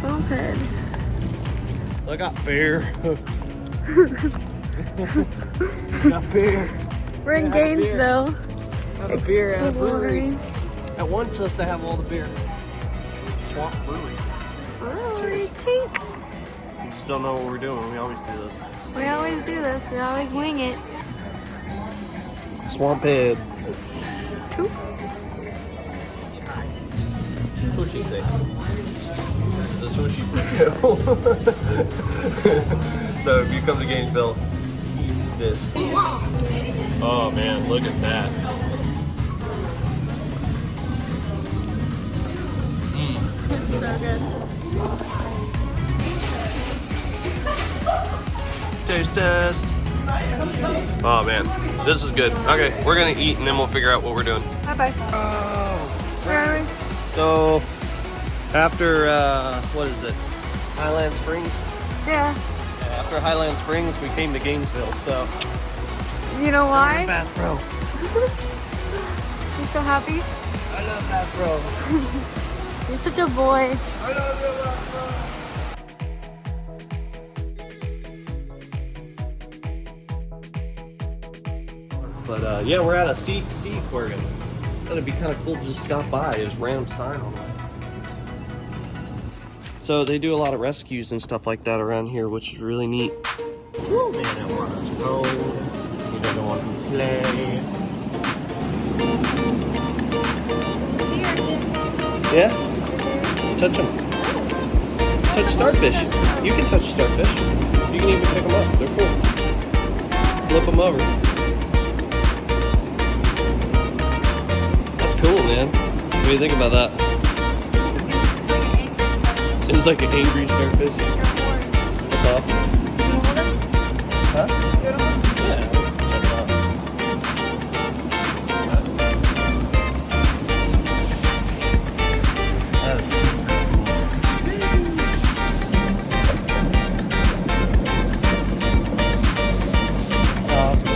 swamp head. I got beer. Got beer. We're in Gainesville. Got a beer at a brewery Exploring. that wants us to have all the beer. Swamp Brewery. Brewery, tink. We just don't know what we're doing. We always do this. We always do this. We always wing it. Swamp Head. Oop. Sushi thinks. The sushi burrito. So if you come to Gainesville, eat this. Oh man, look at that. It's so good. Taste test. Oh man, this is good. Okay, we're gonna eat and then we'll figure out what we're doing. Bye-bye. Where are we? So, after, what is it? Highland Springs? Yeah. After Highland Springs, we came to Gainesville, so. You know why? Bass Pro. You so happy? I love Bass Pro. You're such a boy. I love you, Bass Pro. But yeah, we're at a sea aquarium. That'd be kind of cool to just stop by. There's a random sign on that. So they do a lot of rescues and stuff like that around here, which is really neat. Woo, man, that water's cold. You don't want to play. Yeah? Touch them. Touch starfish. You can touch starfish. You can even pick them up. They're cool. Flip them over. Cool, man. What do you think about that? It's like an angry starfish. That's awesome. Huh? Yeah. Check it out. That's super cool. Awesome.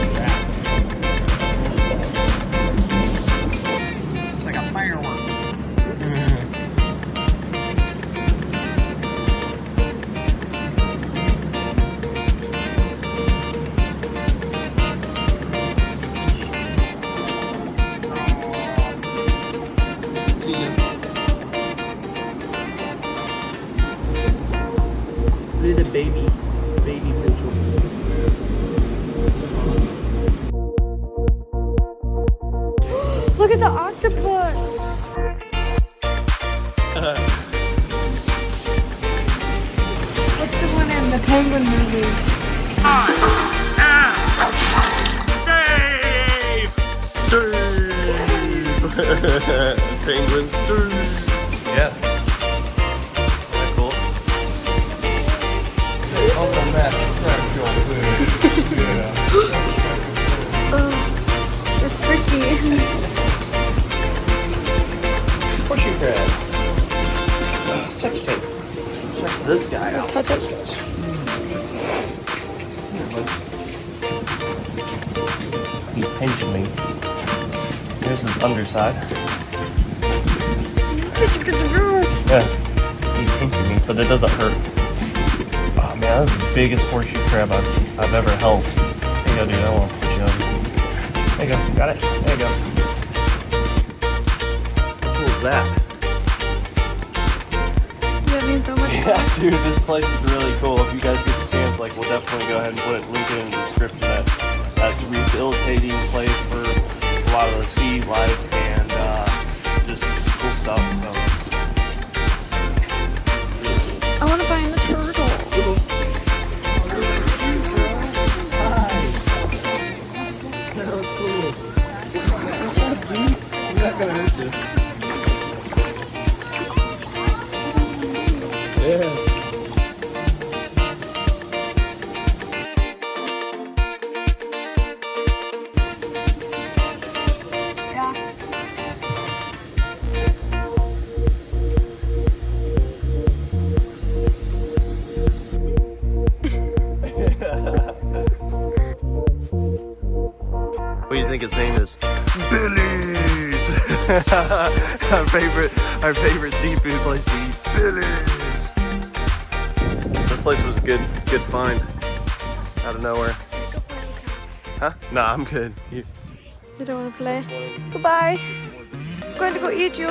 Look at the baby picture. Look at the octopus. What's the one in the penguin movie? Dave! Penguins. Yeah. Isn't that cool? Oh, it's freaky. Pushy crabs. Touch tape. Check this guy out. Touch it. He's pinching me. Here's his underside. Yeah, he's pinching me, but it doesn't hurt. Oh man, that's the biggest horseshoe crab I've ever held. There you go, dude. I want to push you over. There you go. Got it. There you go. How cool is that? You having so much fun? Yeah, dude, this place is really cool. If you guys get the chance, like, we'll definitely go ahead and put a link in the description. That's a rehabilitating place for a lot of the sea life and just cool stuff. So. I want to find the turtle. Hi. That was cool. He's not gonna hurt you. Yeah. What do you think his name is? Billy's! our favorite seafood place to eat. Billy's! place was a good find out of nowhere. Huh? Nah, I'm good. You don't want to play? Goodbye. I'm going to go eat you.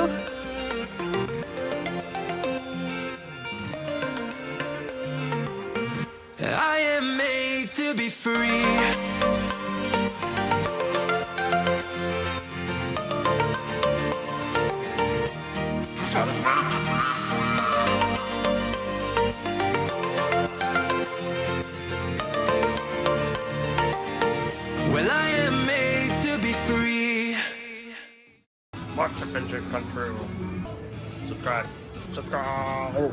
I am made to be free. Well, I am made to be free. Watch the adventure come true. Subscribe. Subscribe.